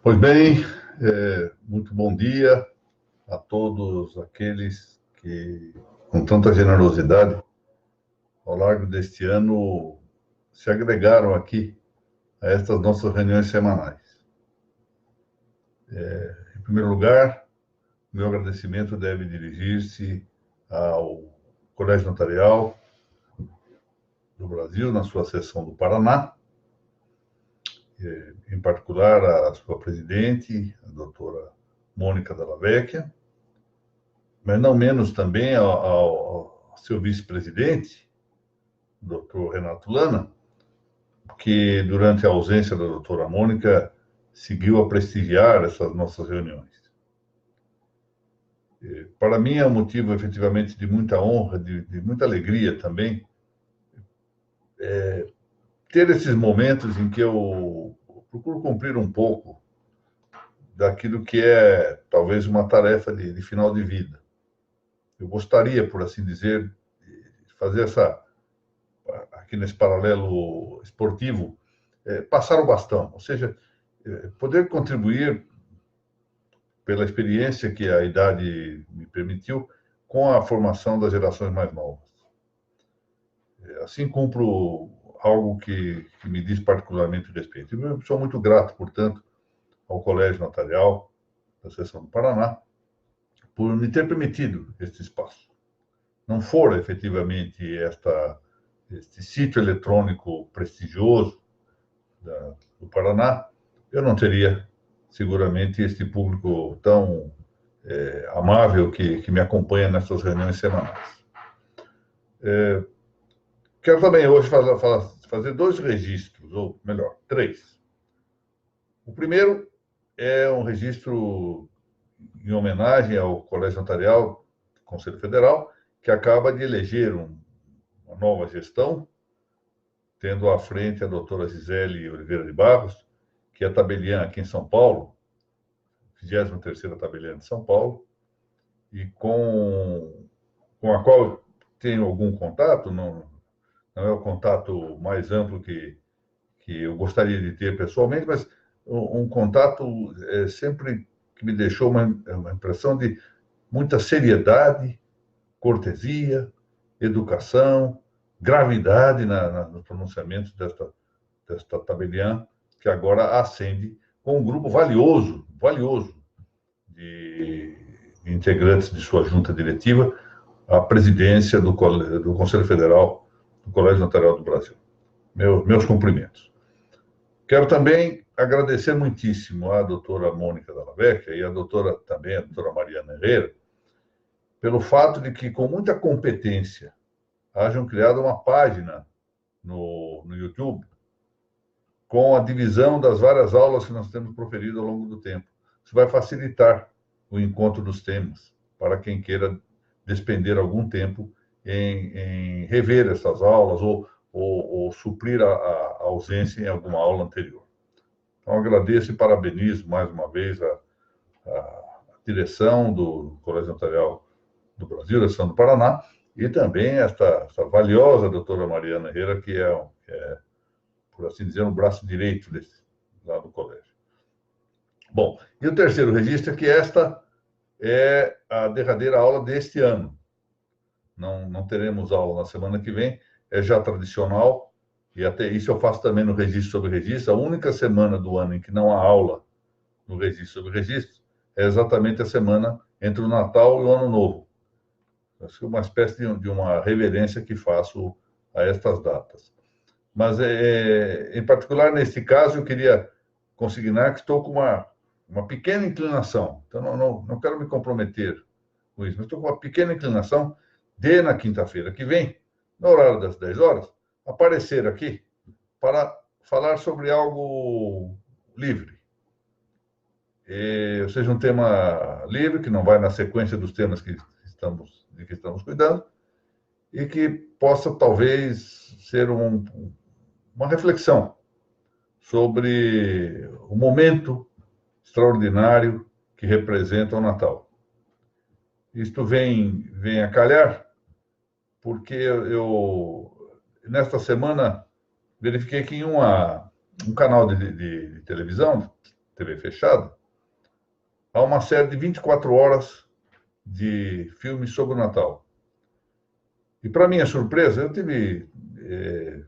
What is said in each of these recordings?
Pois bem, muito bom dia a todos aqueles que, com tanta generosidade, ao largo deste ano, se agregaram aqui a estas nossas reuniões semanais. Em primeiro lugar, meu agradecimento deve dirigir-se ao Colégio Notarial do Brasil, na sua seção do Paraná, em particular a sua presidente, a doutora Mônica Della Vecchia, mas não menos também ao seu vice-presidente, doutor Renato Lana, que durante a ausência da doutora Mônica seguiu a prestigiar essas nossas reuniões. Para mim é um motivo efetivamente de muita honra, de muita alegria também, ter esses momentos em que eu procuro cumprir um pouco daquilo que é talvez uma tarefa de final de vida. Eu gostaria, por assim dizer, de fazer aqui nesse paralelo esportivo, passar o bastão, ou seja, poder contribuir pela experiência que a idade me permitiu com a formação das gerações mais novas. Assim cumpro algo que me diz particularmente respeito. Eu sou muito grato, portanto, ao Colégio Notarial da Seção do Paraná por me ter permitido este espaço. Não fora efetivamente este sítio eletrônico prestigioso do Paraná, eu não teria seguramente este público tão amável que me acompanha nessas reuniões semanais. Quero também hoje fazer dois registros, ou melhor, três. O primeiro é um registro em homenagem ao Colégio Notarial do Conselho Federal, que acaba de eleger uma nova gestão, tendo à frente a doutora Gisele Oliveira de Barros, que é tabeliã aqui em São Paulo, 23ª tabeliã de São Paulo, e com a qual eu tenho algum contato, não é o contato mais amplo que eu gostaria de ter pessoalmente, mas um contato sempre que me deixou uma impressão de muita seriedade, cortesia, educação, gravidade nos pronunciamentos desta tabeliã, que agora ascende com um grupo valioso de integrantes de sua junta diretiva, à presidência do Conselho Federal do Colégio Notarial do Brasil. Meus cumprimentos. Quero também agradecer muitíssimo à doutora Mônica Della Vecchia e também a doutora Mariana Herrera, pelo fato de que, com muita competência, hajam criado uma página no YouTube com a divisão das várias aulas que nós temos proferido ao longo do tempo. Isso vai facilitar o encontro dos temas para quem queira despender algum tempo em rever essas aulas ou suprir a ausência em alguma aula anterior. Então, agradeço e parabenizo mais uma vez a direção do Colégio Notarial do Brasil, da Seção do Paraná, e também esta valiosa doutora Mariana Herrera, que é, por assim dizer, o braço direito lá do colégio. Bom, e o terceiro registro é que esta é a derradeira aula deste ano. Não teremos aula na semana que vem, é já tradicional, e até isso eu faço também no registro sobre registro. A única semana do ano em que não há aula no registro sobre registro é exatamente a semana entre o Natal e o Ano Novo. Acho que é uma espécie de uma reverência que faço a estas datas. Mas, em particular, neste caso, eu queria consignar que estou com uma pequena inclinação. Então, não quero me comprometer com isso, mas estou com uma pequena inclinação de, na quinta-feira que vem, no horário das 10 horas, aparecer aqui para falar sobre algo livre. Ou seja, um tema livre, que não vai na sequência dos temas de que estamos cuidando, e que possa, talvez, ser uma reflexão sobre o momento extraordinário que representa o Natal. Isto vem a calhar porque eu nesta semana, verifiquei que em um canal de televisão TV fechada, há uma série de 24 horas de filmes sobre o Natal. E, para minha surpresa, eu tive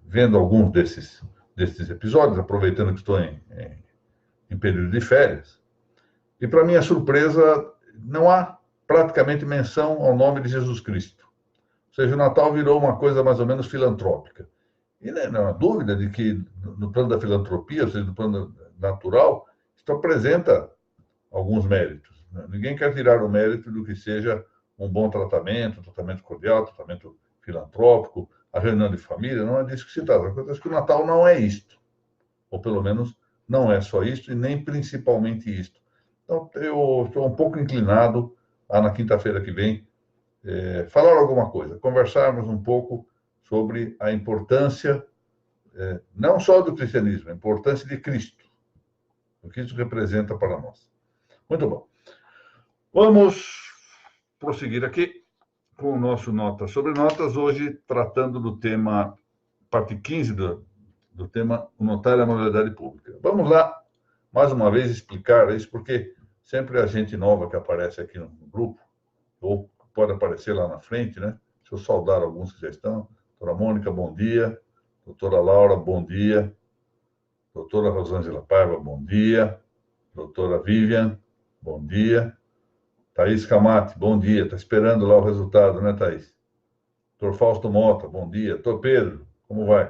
vendo alguns desses episódios, aproveitando que estou em período de férias, e, para minha surpresa, não há praticamente menção ao nome de Jesus Cristo. Ou seja, o Natal virou uma coisa mais ou menos filantrópica. E não há dúvida de que, no plano da filantropia, ou seja, no plano natural, isto apresenta alguns méritos. Ninguém quer tirar o mérito do que seja um bom tratamento, tratamento cordial, tratamento filantrópico, a reunião de família, não é disso que se trata. Acontece que o Natal não é isto. Ou, pelo menos, não é só isto e nem principalmente isto. Então, eu estou um pouco inclinado a, na quinta-feira que vem, falar alguma coisa, conversarmos um pouco sobre a importância, não só do cristianismo, a importância de Cristo, o que isso representa para nós. Muito bom. Vamos prosseguir aqui com o nosso Notas sobre Notas, hoje tratando do tema, parte 15 do tema o notário e a moralidade pública. Vamos lá, mais uma vez, explicar isso, porque sempre a gente nova que aparece aqui no grupo, ou pode aparecer lá na frente, né? Deixa eu saudar alguns que já estão. Doutora Mônica, bom dia. Doutora Laura, bom dia. Doutora Rosângela Paiva, bom dia. Doutora Vivian, bom dia. Thaís Camate, bom dia. Está esperando lá o resultado, né, Thaís? Doutor Fausto Mota, bom dia. Doutor Pedro, como vai?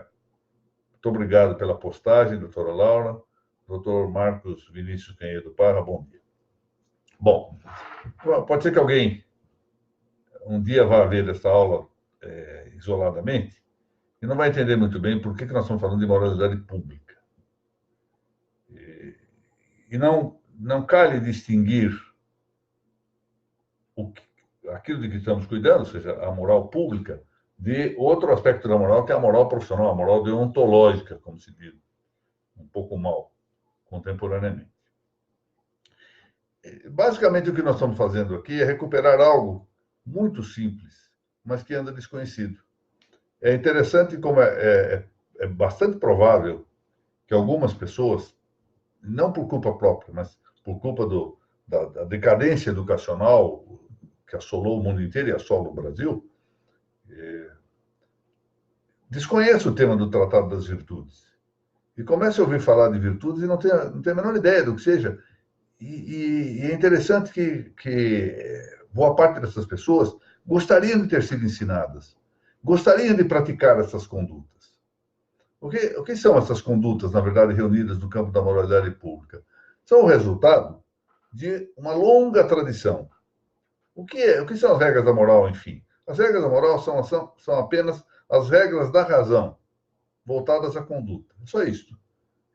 Muito obrigado pela postagem, doutora Laura. Doutor Marcos Vinícius Canhedo Parra, bom dia. Bom, pode ser que alguém um dia vá ver esta aula isoladamente e não vai entender muito bem por que nós estamos falando de moralidade pública. E não cabe distinguir aquilo de que estamos cuidando, ou seja, a moral pública, de outro aspecto da moral, que é a moral profissional, a moral deontológica, como se diz, um pouco mal, contemporaneamente. Basicamente, o que nós estamos fazendo aqui é recuperar algo muito simples, mas que anda desconhecido. É interessante como é bastante provável que algumas pessoas, não por culpa própria, mas por culpa da decadência educacional que assolou o mundo inteiro e assola o Brasil, desconheça o tema do Tratado das Virtudes. E comece a ouvir falar de virtudes e não tem a menor ideia do que seja. E é interessante que boa parte dessas pessoas gostariam de ter sido ensinadas, gostariam de praticar essas condutas. O que são essas condutas, na verdade, reunidas no campo da moralidade pública? São o resultado de uma longa tradição. O que são as regras da moral, enfim? As regras da moral são apenas as regras da razão, voltadas à conduta. É só isso.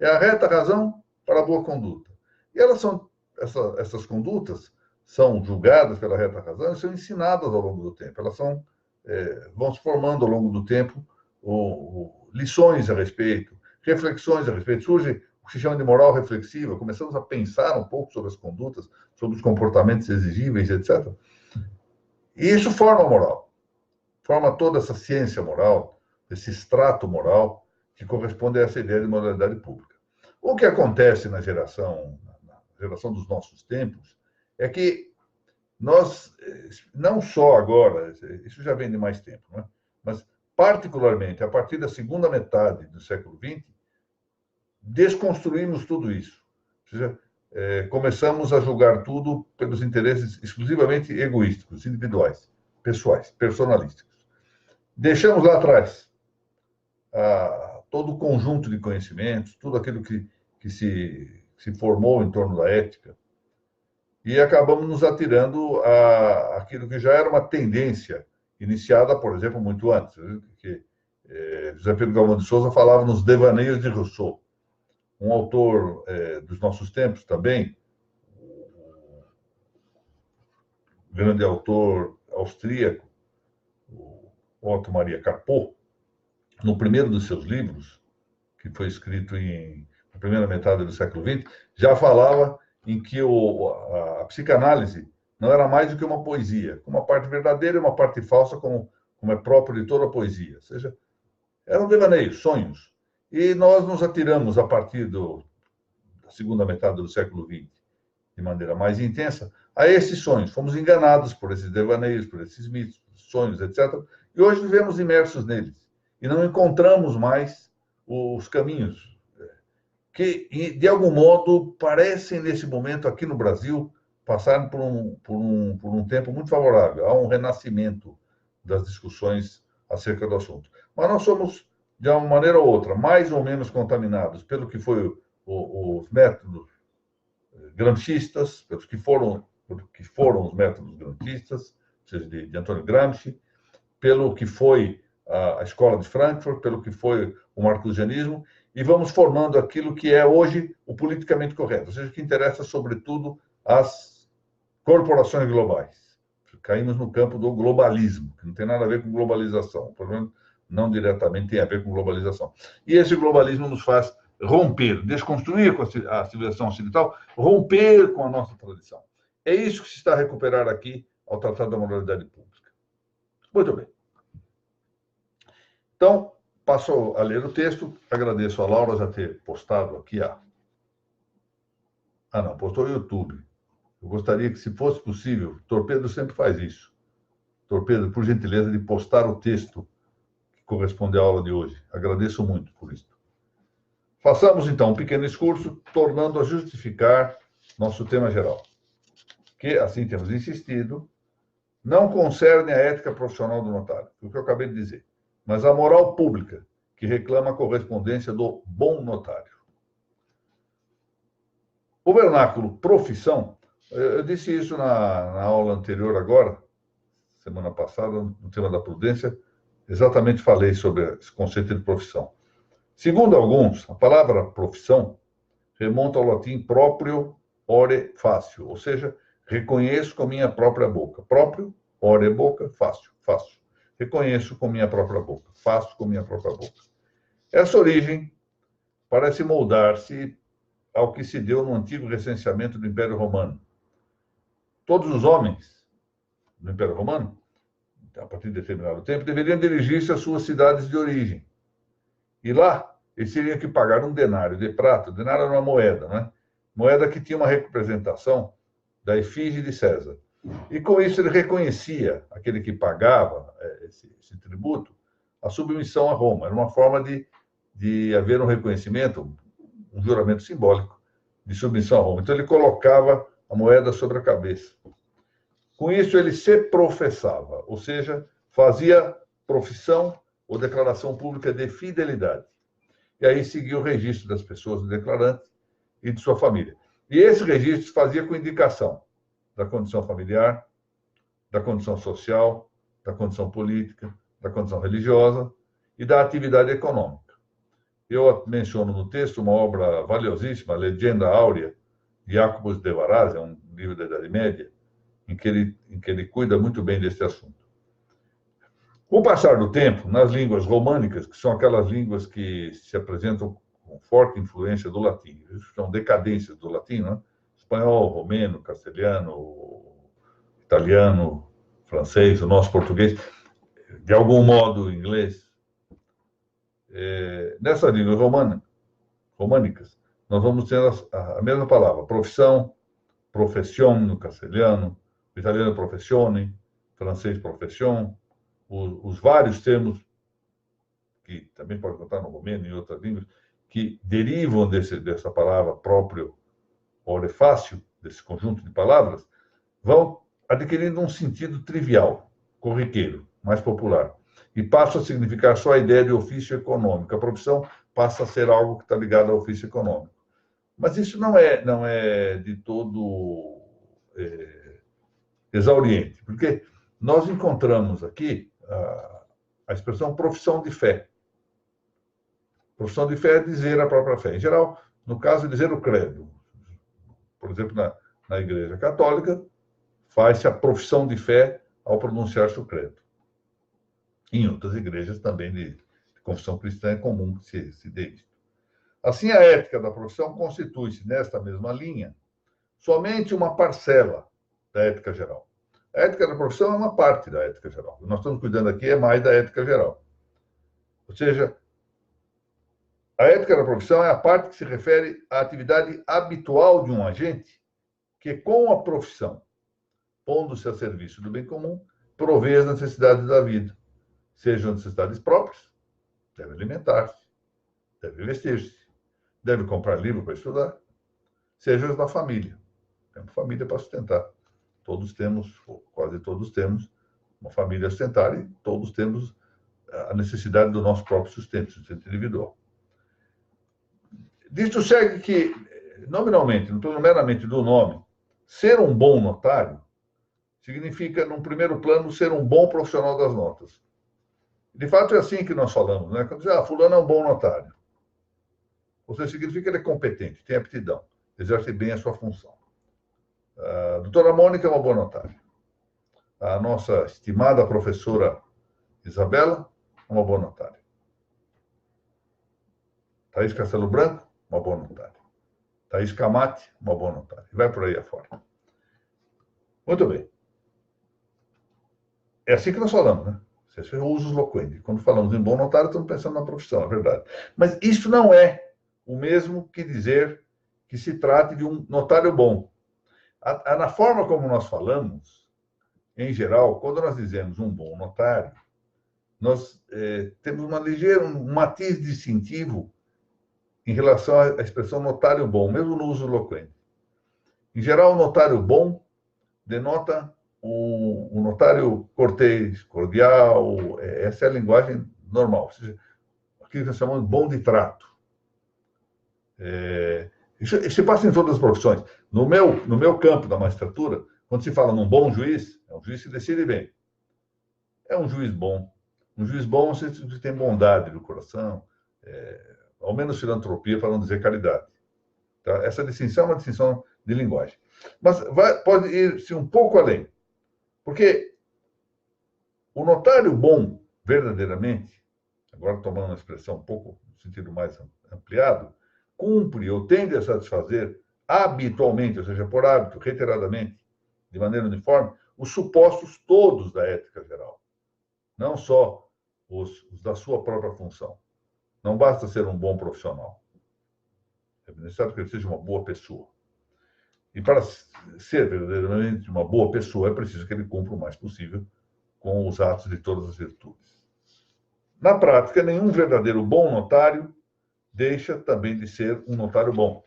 É a reta razão para a boa conduta. E essas condutas são julgadas pela reta razão e são ensinadas ao longo do tempo. Elas vão se formando ao longo do tempo lições a respeito, reflexões a respeito. Surge o que se chama de moral reflexiva. Começamos a pensar um pouco sobre as condutas, sobre os comportamentos exigíveis, etc. E isso forma a moral. Forma toda essa ciência moral, esse extrato moral que corresponde a essa ideia de moralidade pública. O que acontece na geração dos nossos tempos é que nós, não só agora, isso já vem de mais tempo, né? Mas particularmente a partir da segunda metade do século XX, desconstruímos tudo isso. Ou seja, começamos a julgar tudo pelos interesses exclusivamente egoísticos, individuais, pessoais, personalísticos. Deixamos lá atrás todo o conjunto de conhecimentos, tudo aquilo que se formou em torno da ética, e acabamos nos atirando àquilo que já era uma tendência iniciada, por exemplo, muito antes, que José Pedro Galvão de Souza falava nos Devaneios de Rousseau, um autor dos nossos tempos também, o grande autor austríaco, o Otto Maria Capô, no primeiro dos seus livros, que foi escrito na primeira metade do século XX, já falava em que a psicanálise não era mais do que uma poesia, com uma parte verdadeira e uma parte falsa, como é próprio de toda a poesia. Ou seja, eram devaneios, sonhos. E nós nos atiramos, a partir da segunda metade do século XX, de maneira mais intensa, a esses sonhos. Fomos enganados por esses devaneios, por esses mitos, sonhos, etc. E hoje vivemos imersos neles. E não encontramos mais os caminhos que, de algum modo, parecem, nesse momento, aqui no Brasil, passar por um tempo muito favorável. Há um renascimento das discussões acerca do assunto. Mas nós somos, de uma maneira ou outra, mais ou menos contaminados pelo que foi os métodos gramscistas, pelos que foram os métodos gramscistas, ou seja, de Antônio Gramsci, pelo que foi a Escola de Frankfurt, pelo que foi o marcusianismo, e vamos formando aquilo que é hoje o politicamente correto, ou seja, o que interessa, sobretudo, às corporações globais. Caímos no campo do globalismo, que não tem nada a ver com globalização, pelo menos não diretamente tem a ver com globalização. E esse globalismo nos faz romper, desconstruir com a civilização ocidental, romper com a nossa tradição. É isso que se está a recuperar aqui ao Tratado da Moralidade Pública. Muito bem. Então, passo a ler o texto. Agradeço a Laura já ter postado aqui não, postou no YouTube. Eu gostaria que, se fosse possível, Torpedo sempre faz isso. Torpedo, por gentileza, de postar o texto que corresponde à aula de hoje. Agradeço muito por isso. Façamos, então, um pequeno discurso, tornando a justificar nosso tema geral, que, assim temos insistido, não concerne a ética profissional do notário, o que eu acabei de dizer, mas a moral pública, que reclama a correspondência do bom notário. O vernáculo profissão, eu disse isso na aula anterior agora, semana passada, no tema da prudência, exatamente falei sobre esse conceito de profissão. Segundo alguns, a palavra profissão remonta ao latim proprio ore facio, ou seja, reconheço com minha própria boca. Próprio, ore boca, fácil, fácil. Reconheço com minha própria boca, faço com minha própria boca. Essa origem parece moldar-se ao que se deu no antigo recenseamento do Império Romano. Todos os homens do Império Romano, a partir de determinado tempo, deveriam dirigir-se às suas cidades de origem. E lá, eles teriam que pagar um denário de prata. O denário era uma moeda, né? Moeda que tinha uma representação da efígie de César. E com isso ele reconhecia, aquele que pagava esse tributo, a submissão a Roma. Era uma forma de haver um reconhecimento, um juramento simbólico de submissão a Roma. Então ele colocava a moeda sobre a cabeça. Com isso ele se professava, ou seja, fazia profissão ou declaração pública de fidelidade. E aí seguia o registro das pessoas do declarante e de sua família. E esse registro se fazia com indicação da condição familiar, da condição social, da condição política, da condição religiosa e da atividade econômica. Eu menciono no texto uma obra valiosíssima, Legenda Áurea, de Jacobus de Varaz, é um livro da Idade Média, em que ele cuida muito bem desse assunto. Com o passar do tempo, nas línguas românicas, que são aquelas línguas que se apresentam com forte influência do latim, são decadências do latim, né? Espanhol, romeno, castelhano, italiano, francês, o nosso português, de algum modo inglês. Nessas línguas românicas, nós vamos ter a mesma palavra, profissão, profession no castelhano, o italiano professione, francês profession, os vários termos, que também pode contar no romeno e em outras línguas, que derivam dessa palavra próprio ore fácil, desse conjunto de palavras, vão adquirindo um sentido trivial, corriqueiro, mais popular, e passam a significar só a ideia de ofício econômico. A profissão passa a ser algo que está ligado ao ofício econômico. Mas isso não é de todo exauriente, porque nós encontramos aqui a expressão profissão de fé. Profissão de fé é dizer a própria fé. Em geral, no caso, dizer o credo. Por exemplo, na Igreja Católica, faz-se a profissão de fé ao pronunciar-se o credo. Em outras igrejas também de confissão cristã é comum que se dê isso. Assim, a ética da profissão constitui-se, nesta mesma linha, somente uma parcela da ética geral. A ética da profissão é uma parte da ética geral. O que nós estamos cuidando aqui é mais da ética geral. Ou seja, A ética da profissão é a parte que se refere à atividade habitual de um agente que, com a profissão, pondo-se a serviço do bem comum, provê as necessidades da vida, sejam necessidades próprias, deve alimentar-se, deve vestir-se, deve comprar livro para estudar, seja as da família. Temos família para sustentar. Todos temos, ou quase todos temos, uma família a sustentar e todos temos a necessidade do nosso próprio sustento individual. Disto segue que, nominalmente, no plano meramente do nome, ser um bom notário significa, num primeiro plano, ser um bom profissional das notas. De fato, é assim que nós falamos, né? Quando diz, fulano é um bom notário. Ou seja, significa que ele é competente, tem aptidão, exerce bem a sua função. A doutora Mônica é uma boa notária. A nossa estimada professora Isabela é uma boa notária. Thaís Castelo Branco, uma boa notária. Thaís Camate, uma boa notária. E vai por aí afora. Muito bem. É assim que nós falamos, né? Você usa os loquendi. Quando falamos em bom notário, estamos pensando na profissão, é verdade. Mas isso não é o mesmo que dizer que se trate de um notário bom. Na forma como nós falamos, em geral, quando nós dizemos um bom notário, nós temos um matiz distintivo em relação à expressão notário bom, mesmo no uso loquente. Em geral, o notário bom denota um notário cortês, cordial, essa é a linguagem normal, ou seja, aquilo que nós chamamos de bom de trato. Isso se passa em todas as profissões. No meu campo da magistratura, quando se fala num bom juiz, é um juiz que decide bem. É um juiz bom. Um juiz bom, você tem bondade no coração, ao menos filantropia, para não dizer caridade. Tá? Essa distinção é uma distinção de linguagem. Mas pode ir-se um pouco além. Porque o notário bom, verdadeiramente, agora tomando uma expressão um pouco no sentido mais ampliado, cumpre ou tende a satisfazer habitualmente, ou seja, por hábito, reiteradamente, de maneira uniforme, os supostos todos da ética geral. Não só os da sua própria função. Não basta ser um bom profissional. É necessário que ele seja uma boa pessoa. E para ser verdadeiramente uma boa pessoa, é preciso que ele cumpra o mais possível com os atos de todas as virtudes. Na prática, nenhum verdadeiro bom notário deixa também de ser um notário bom.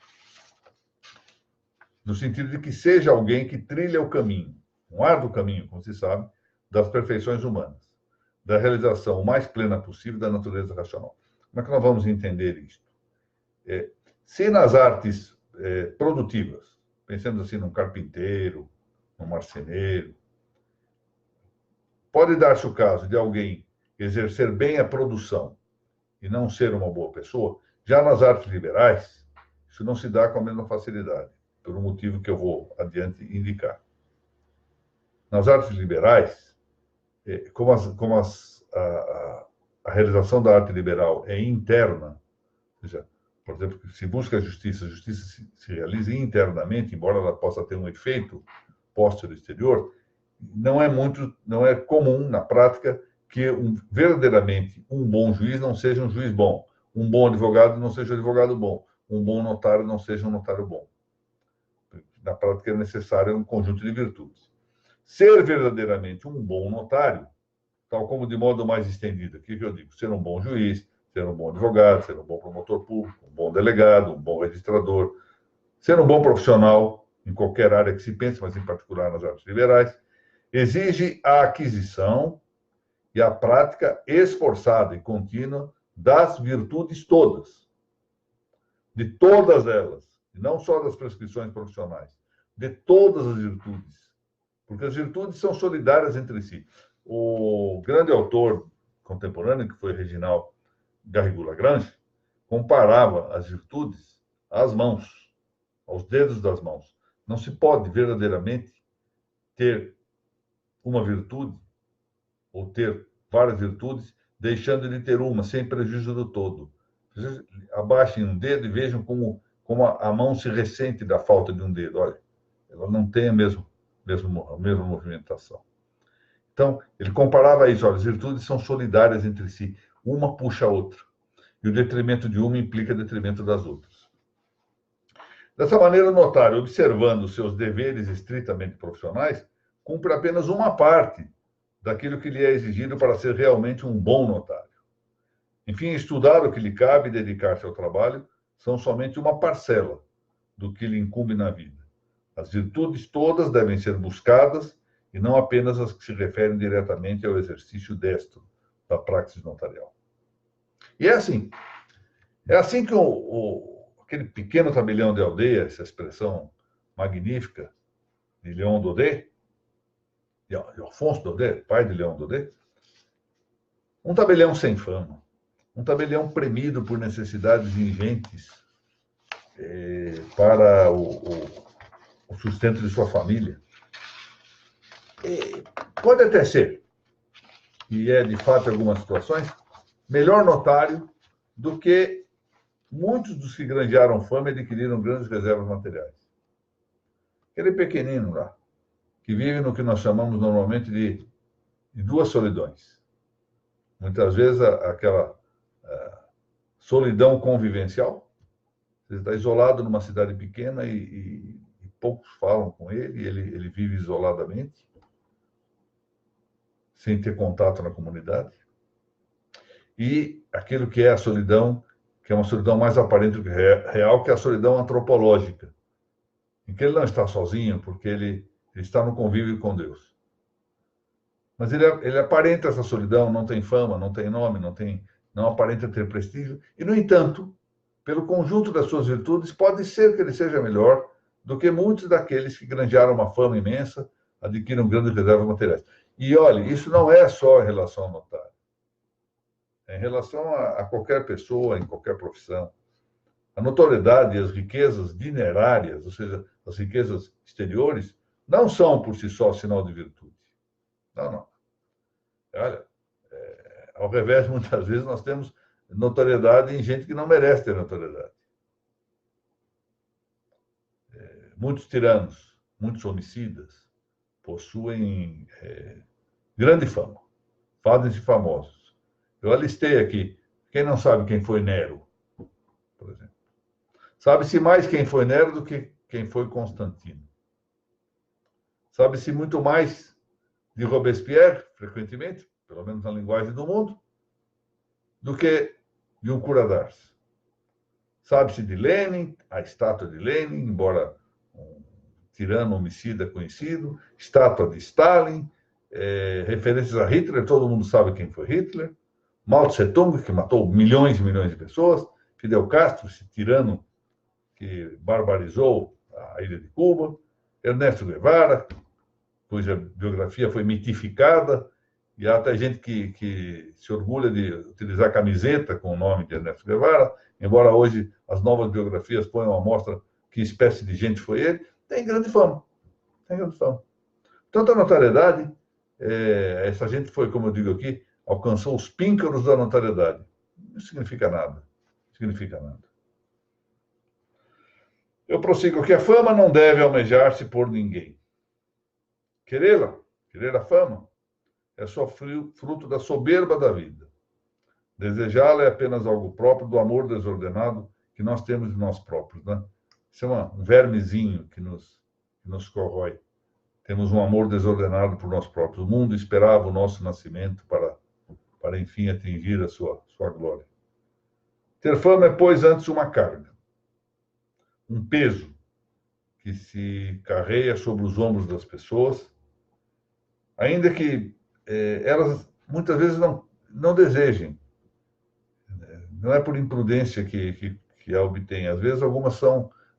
No sentido de que seja alguém que trilha o caminho, um árduo caminho, como se sabe, das perfeições humanas, da realização o mais plena possível da natureza racional. Como é que nós vamos entender isto? Se nas artes produtivas, pensando assim num carpinteiro, num marceneiro, pode dar-se o caso de alguém exercer bem a produção e não ser uma boa pessoa, já nas artes liberais, isso não se dá com a mesma facilidade, por um motivo que eu vou adiante indicar. Nas artes liberais, como a realização da arte liberal é interna, ou seja, por exemplo, se busca a justiça se realiza internamente, embora ela possa ter um efeito posto no exterior, não é comum na prática que verdadeiramente um bom juiz não seja um juiz bom, um bom advogado não seja um advogado bom, um bom notário não seja um notário bom. Na prática é necessário um conjunto de virtudes. Ser verdadeiramente um bom notário, tal como de modo mais estendido, aqui que eu digo, ser um bom juiz, ser um bom advogado, ser um bom promotor público, um bom delegado, um bom registrador, ser um bom profissional em qualquer área que se pense, mas em particular nas artes liberais, exige a aquisição e a prática esforçada e contínua das virtudes todas, de todas elas, e não só das prescrições profissionais, de todas as virtudes, porque as virtudes são solidárias entre si. O grande autor contemporâneo, que foi Reginald Garrigou-Lagrange, comparava as virtudes às mãos, aos dedos das mãos. Não se pode verdadeiramente ter uma virtude ou ter várias virtudes deixando de ter uma, sem prejuízo do todo. Vocês abaixem um dedo e vejam como a mão se ressente da falta de um dedo. Olha, ela não tem a mesma movimentação. Então, ele comparava isso. Olha, as virtudes são solidárias entre si. Uma puxa a outra. e o detrimento de uma implica detrimento das outras. Dessa maneira, o notário, observando seus deveres estritamente profissionais, cumpre apenas uma parte daquilo que lhe é exigido para ser realmente um bom notário. Enfim, estudar o que lhe cabe e dedicar-se ao trabalho são somente uma parcela do que lhe incumbe na vida. As virtudes todas devem ser buscadas e não apenas as que se referem diretamente ao exercício destro da praxis notarial. E é assim que aquele pequeno tabelião de aldeia, essa expressão magnífica de Leon Daudet, de Alphonse Daudet, pai de Leon Daudet, um tabelião sem fama, um tabelião premido por necessidades ingentes para o sustento de sua família. Pode até ser, e é de fato em algumas situações, melhor notário do que muitos dos que granjearam fama e adquiriram grandes reservas materiais. Aquele pequenino lá, que vive no que nós chamamos normalmente de duas solidões. Muitas vezes aquela solidão convivencial. Você está isolado numa cidade pequena e poucos falam com ele, ele vive isoladamente, sem ter contato na comunidade. E aquilo que é a solidão, que é uma solidão mais aparente do que real, que é a solidão antropológica, em que ele não está sozinho, porque ele está no convívio com Deus. Mas ele aparenta essa solidão, não tem fama, não tem nome, não aparenta ter prestígio, e, no entanto, pelo conjunto das suas virtudes, pode ser que ele seja melhor do que muitos daqueles que granjearam uma fama imensa, adquiriram grandes reservas materiais. E, olhe, isso não é só em relação ao notário. É em relação a qualquer pessoa, em qualquer profissão. A notoriedade e as riquezas dinerárias, ou seja, as riquezas exteriores, não são por si só sinal de virtude. Não. Olha, ao revés, muitas vezes nós temos notoriedade em gente que não merece ter notoriedade. Muitos tiranos, muitos homicidas possuem grande fama, fazem-se famosos. Eu alistei aqui. Quem não sabe quem foi Nero, por exemplo? Sabe-se mais quem foi Nero do que quem foi Constantino. Sabe-se muito mais de Robespierre, frequentemente, pelo menos na linguagem do mundo, do que de um cura d'Ars. Sabe-se de Lenin, a estátua de Lenin, embora um tirano homicida conhecido, estátua de Stalin, referências a Hitler, todo mundo sabe quem foi Hitler, Mao Tse-tung, que matou milhões e milhões de pessoas, Fidel Castro, esse tirano que barbarizou a ilha de Cuba, Ernesto Guevara, cuja biografia foi mitificada, e há até gente que se orgulha de utilizar camiseta com o nome de Ernesto Guevara, embora hoje as novas biografias ponham à mostra que espécie de gente foi ele, tem grande fama. Tanto a notoriedade, essa gente foi, como eu digo aqui, alcançou os píncaros da notoriedade. Não significa nada. Eu prossigo que a fama não deve almejar-se por ninguém. Querer a fama, é só fruto da soberba da vida. Desejá-la é apenas algo próprio do amor desordenado que nós temos de nós próprios, né? Isso é um vermezinho que nos corrói. Temos um amor desordenado por nós próprios. O mundo esperava o nosso nascimento para enfim, atingir a sua glória. Ter fama é, pois, antes uma carga, um peso que se carrega sobre os ombros das pessoas, ainda que elas muitas vezes não desejem. Não é por imprudência que a obtêm. Às vezes, algumas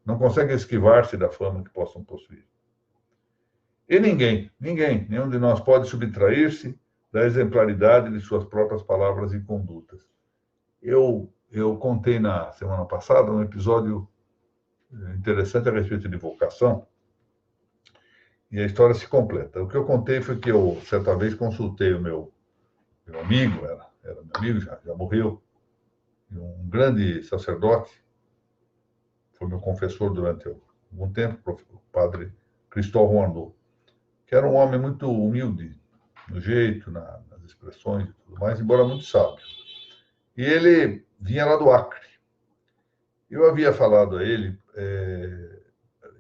não conseguem esquivar-se da fama que possam possuir. E nenhum de nós pode subtrair-se da exemplaridade de suas próprias palavras e condutas. Eu contei na semana passada um episódio interessante a respeito de vocação, e a história se completa. O que eu contei foi que eu, certa vez, consultei o meu amigo, era meu amigo, já morreu, um grande sacerdote, foi meu confessor durante algum tempo, o padre Cristóvão Arnaud, que era um homem muito humilde, no jeito, nas expressões e tudo mais, embora muito sábio. E ele vinha lá do Acre. Eu havia falado a ele,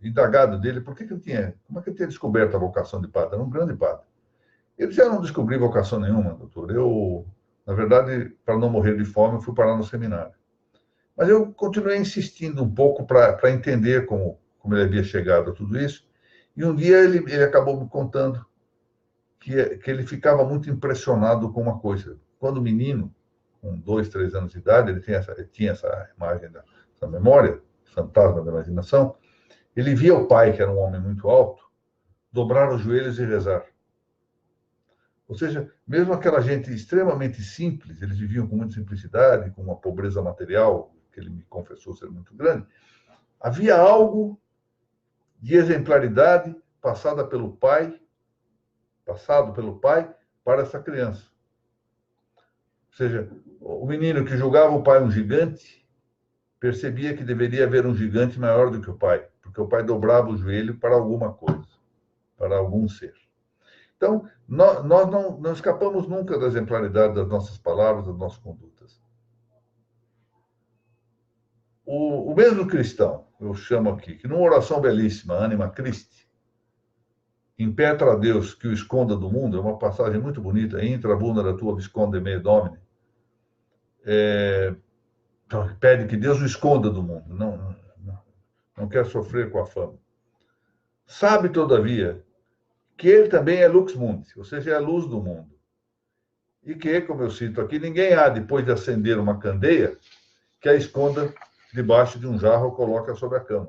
indagado dele, como é que ele tinha descoberto a vocação de padre? Era um grande padre. Ele disse, eu não descobri vocação nenhuma, doutor. Eu, na verdade, para não morrer de fome, eu fui parar no seminário. Mas eu continuei insistindo um pouco para entender como ele havia chegado a tudo isso. E um dia ele acabou me contando que ele ficava muito impressionado com uma coisa. Quando menino, com 2, 3 anos de idade, ele tinha essa imagem, essa memória, fantasma da imaginação, ele via o pai, que era um homem muito alto, dobrar os joelhos e rezar. Ou seja, mesmo aquela gente extremamente simples, eles viviam com muita simplicidade, com uma pobreza material, que ele me confessou ser muito grande, havia algo de exemplaridade passado pelo pai para essa criança. Ou seja, o menino que julgava o pai um gigante, percebia que deveria haver um gigante maior do que o pai, porque o pai dobrava o joelho para alguma coisa, para algum ser. Então, nós não escapamos nunca da exemplaridade das nossas palavras, das nossas condutas. O mesmo cristão, eu chamo aqui, que numa oração belíssima, Anima Christi, impetra a Deus que o esconda do mundo, é uma passagem muito bonita, intra vulnera tua visconde me domine, então, pede que Deus o esconda do mundo, não quer sofrer com a fama. Sabe, todavia, que ele também é lux mundi, ou seja, é a luz do mundo. E que, como eu cito aqui, ninguém há, depois de acender uma candeia, que a esconda debaixo de um jarro ou coloque sobre a cama,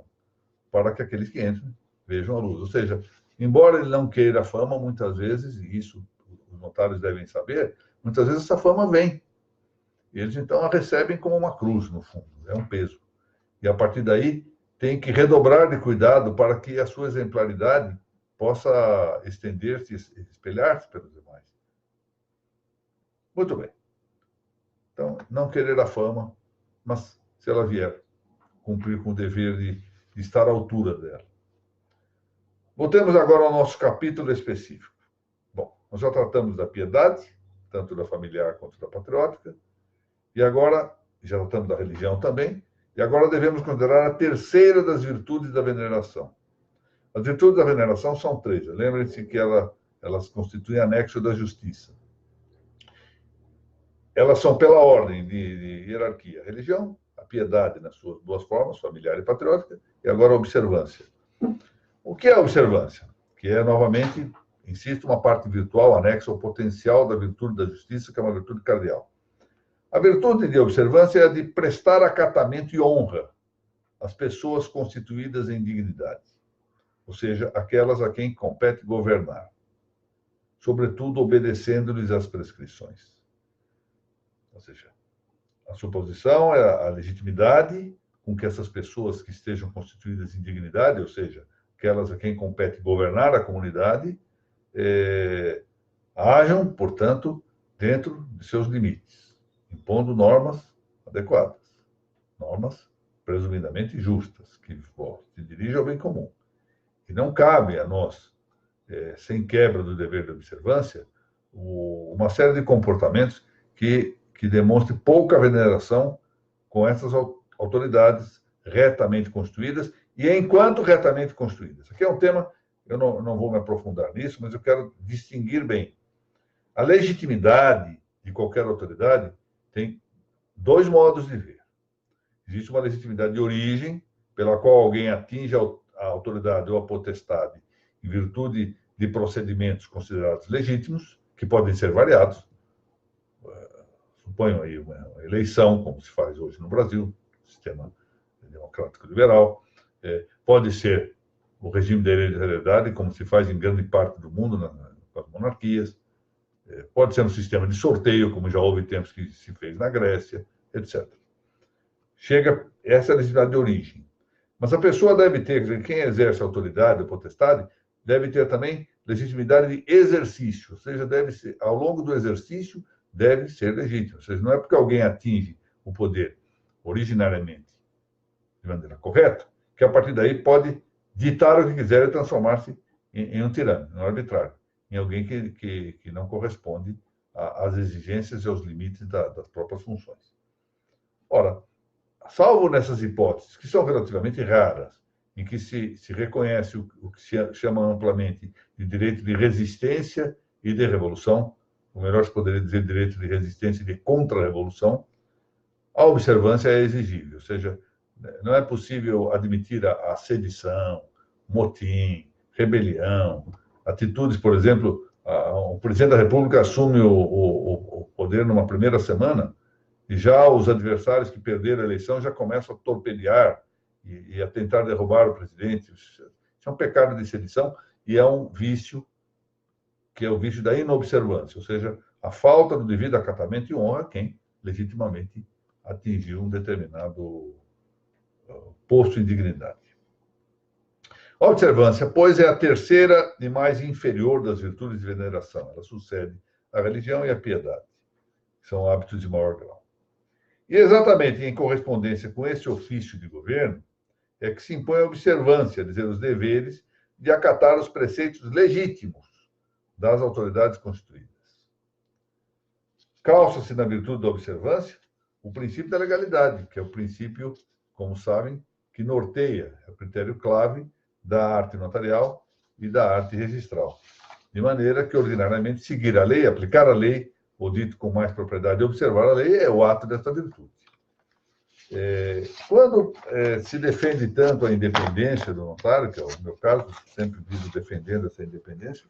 para que aqueles que entram vejam a luz. Ou seja, embora ele não queira a fama, muitas vezes, e isso os notários devem saber, muitas vezes essa fama vem. E eles, então, a recebem como uma cruz, no fundo, é um peso. E, a partir daí, tem que redobrar de cuidado para que a sua exemplaridade possa estender-se, espelhar-se pelos demais. Muito bem. Então, não querer a fama, mas, se ela vier, cumprir com o dever de estar à altura dela. Voltemos agora ao nosso capítulo específico. Bom, nós já tratamos da piedade, tanto da familiar quanto da patriótica, e agora, já tratamos da religião também, e agora devemos considerar a terceira das virtudes da veneração. As virtudes da veneração são 3. Lembrem-se que elas constituem anexo da justiça. Elas são pela ordem de hierarquia. A religião, a piedade nas suas duas formas, familiar e patriótica, e agora a observância. O que é a observância? Que é, novamente, insisto, uma parte virtual anexa ao potencial da virtude da justiça, que é uma virtude cardeal. A virtude de observância é a de prestar acatamento e honra às pessoas constituídas em dignidade, ou seja, aquelas a quem compete governar, sobretudo obedecendo-lhes às prescrições. Ou seja, a suposição é a legitimidade com que essas pessoas que estejam constituídas em dignidade, ou seja, aquelas a quem compete governar a comunidade, hajam, portanto, dentro de seus limites, impondo normas adequadas, normas presumidamente justas, que se dirigem ao bem comum. E não cabe a nós, sem quebra do dever de observância, uma série de comportamentos que demonstre pouca veneração com essas autoridades retamente constituídas e enquanto retamente constituídas. Aqui é um tema, eu não vou me aprofundar nisso, mas eu quero distinguir bem. A legitimidade de qualquer autoridade tem 2 modos de ver. Existe uma legitimidade de origem, pela qual alguém atinge a autoridade ou a potestade em virtude de procedimentos considerados legítimos, que podem ser variados. Suponham aí uma eleição, como se faz hoje no Brasil, sistema democrático liberal. Pode ser o regime da hereditariedade, como se faz em grande parte do mundo, nas monarquias. Pode ser um sistema de sorteio, como já houve tempos que se fez na Grécia, etc. Essa é a legitimidade de origem. Mas a pessoa deve ter, quem exerce a autoridade, a potestade, deve ter também legitimidade de exercício, ou seja, deve ser, ao longo do exercício, deve ser legítimo. Ou seja, não é porque alguém atinge o poder originariamente de maneira correta, que a partir daí pode ditar o que quiser e transformar-se em um tirano, um arbitrário, em alguém que não corresponde às exigências e aos limites das próprias funções. Ora, salvo nessas hipóteses, que são relativamente raras, em que se reconhece o que se chama amplamente de direito de resistência e de revolução, ou melhor, se poderia dizer direito de resistência e de contra-revolução, a observância é exigível, ou seja, não é possível admitir a sedição, motim, rebelião, atitudes, por exemplo, o presidente da República assume o poder numa primeira semana e já os adversários que perderam a eleição já começam a torpedear e a tentar derrubar o presidente. Isso é um pecado de sedição e é um vício, que é o vício da inobservância, ou seja, a falta do devido acatamento e honra a quem legitimamente atingiu um determinado posto de dignidade. A observância, pois, é a terceira e mais inferior das virtudes de veneração. Ela sucede à religião e à piedade, que são hábitos de maior grau. E exatamente em correspondência com esse ofício de governo é que se impõe a observância, dizer, os deveres de acatar os preceitos legítimos das autoridades constituídas. Calça-se na virtude da observância o princípio da legalidade, que é o princípio, como sabem, que norteia, é o critério clave da arte notarial e da arte registral. De maneira que, ordinariamente, seguir a lei, aplicar a lei, ou dito com mais propriedade, observar a lei, é o ato desta virtude. Quando se defende tanto a independência do notário, que é o meu caso, sempre vivo defendendo essa independência,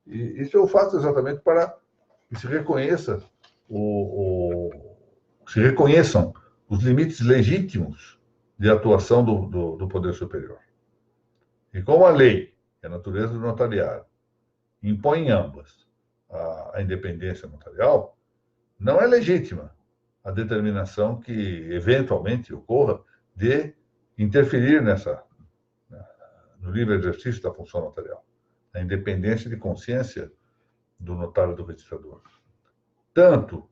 e isso eu faço exatamente para que se reconheça se reconheçam os limites legítimos de atuação do poder superior. E como a lei, a natureza do notariado, impõe em ambas a independência notarial, não é legítima a determinação que eventualmente ocorra de interferir no livre exercício da função notarial, a independência de consciência do notário e do registrador. Tanto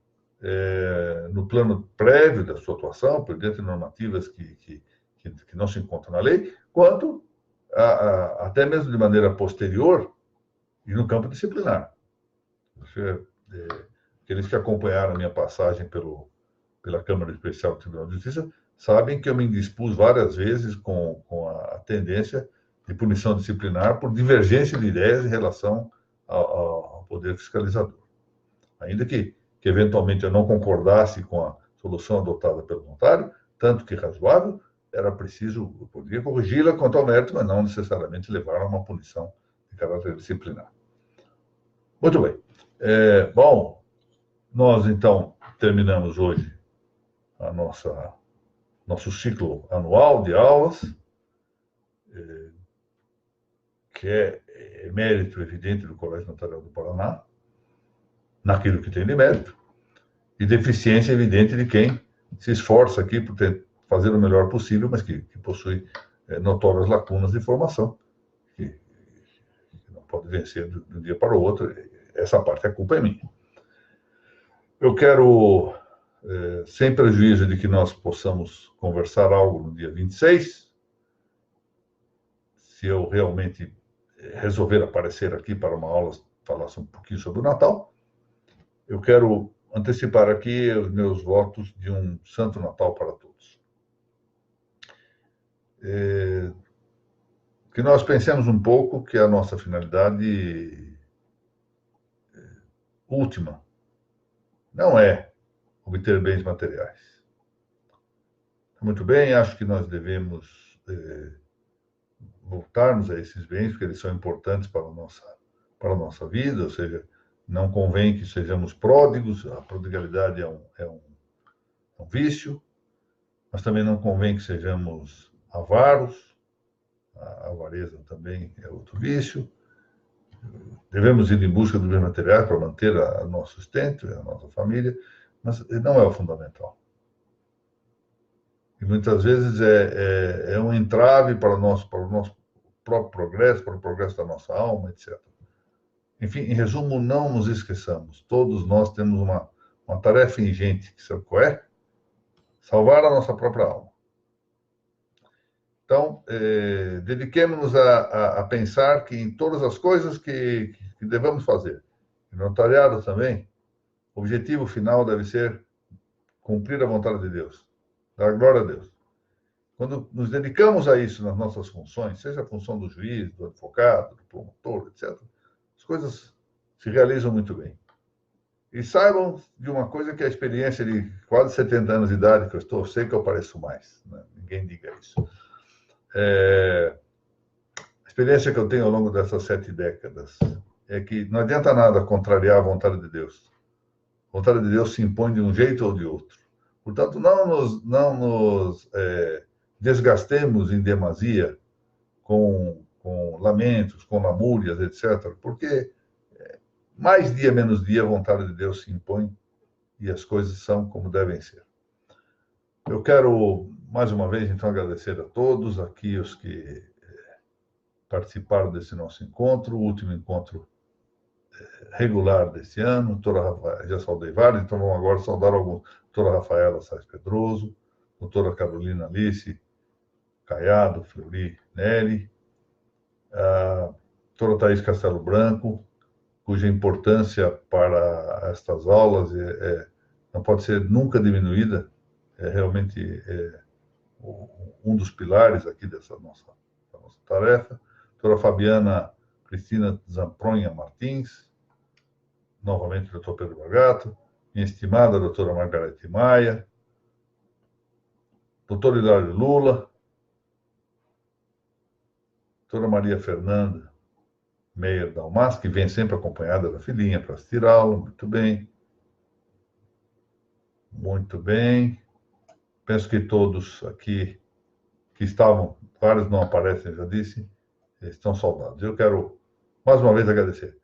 no plano prévio da sua atuação, por dentro de normativas que não se encontram na lei, quanto até mesmo de maneira posterior e no campo disciplinar. Aqueles que acompanharam a minha passagem pela Câmara Especial do Tribunal de Justiça sabem que eu me indispus várias vezes com a tendência de punição disciplinar por divergência de ideias em relação ao poder fiscalizador. Ainda que eventualmente eu não concordasse com a solução adotada pelo notário, tanto que razoável, era preciso, eu poderia corrigi-la quanto ao mérito, mas não necessariamente levar a uma punição de caráter disciplinar. Muito bem. Bom, nós então terminamos hoje nosso ciclo anual de aulas, que é mérito evidente do Colégio Notarial do Paraná, naquilo que tem de mérito, e deficiência evidente de quem se esforça aqui por fazer o melhor possível, mas que possui notórias lacunas de formação, que não pode vencer de um dia para o outro. Essa parte, a culpa é minha. Eu quero, sem prejuízo de que nós possamos conversar algo no dia 26, se eu realmente resolver aparecer aqui para uma aula, falasse um pouquinho sobre o Natal, eu quero antecipar aqui os meus votos de um Santo Natal para todos. Que nós pensemos um pouco que a nossa finalidade última não é obter bens materiais. Muito bem, acho que nós devemos voltarmos a esses bens, porque eles são importantes para a nossa vida, ou seja, não convém que sejamos pródigos, a prodigalidade é um vício, mas também não convém que sejamos avaros, a avareza também é outro vício. Devemos ir em busca dos bens materiais para manter o nosso sustento, a nossa família, mas não é o fundamental. E muitas vezes é um entrave para o nosso próprio progresso, para o progresso da nossa alma, etc. Enfim, em resumo, não nos esqueçamos. Todos nós temos uma tarefa ingente, que sabe qual é? Salvar a nossa própria alma. Então, dediquemos-nos a pensar que em todas as coisas que devemos fazer, no notariado também, o objetivo final deve ser cumprir a vontade de Deus, dar glória a Deus. Quando nos dedicamos a isso nas nossas funções, seja a função do juiz, do advogado, do promotor, etc., as coisas se realizam muito bem. E saibam de uma coisa que a experiência de quase 70 anos de idade que eu estou, eu sei que eu pareço mais, né? Ninguém diga isso. A experiência que eu tenho ao longo dessas 7 décadas é que não adianta nada contrariar a vontade de Deus. A vontade de Deus se impõe de um jeito ou de outro. Portanto, não nos desgastemos em demasia com lamentos, com lamúrias, etc., porque mais dia, menos dia, a vontade de Deus se impõe e as coisas são como devem ser. Eu quero, mais uma vez, então, agradecer a todos aqui, os que participaram desse nosso encontro, o último encontro regular desse ano. Doutora Rafaela, já saudei vários, então vamos agora saudar alguns. Doutora Rafaela Sais Pedroso, doutora Carolina Alice Caiado, Fleury Neri, a doutora Thaís Castelo Branco, cuja importância para estas aulas não pode ser nunca diminuída, é realmente um dos pilares aqui dessa nossa tarefa. Doutora Fabiana Cristina Zampronha Martins, novamente o doutor Pedro Bragato, minha estimada doutora Margarete Maia, doutor Hilário Lula, doutora Maria Fernanda Meyer Dalmas, que vem sempre acompanhada da filhinha para assistir aula. Muito bem. Muito bem. Penso que todos aqui que estavam, vários não aparecem, já disse, estão saudados. Eu quero, mais uma vez, agradecer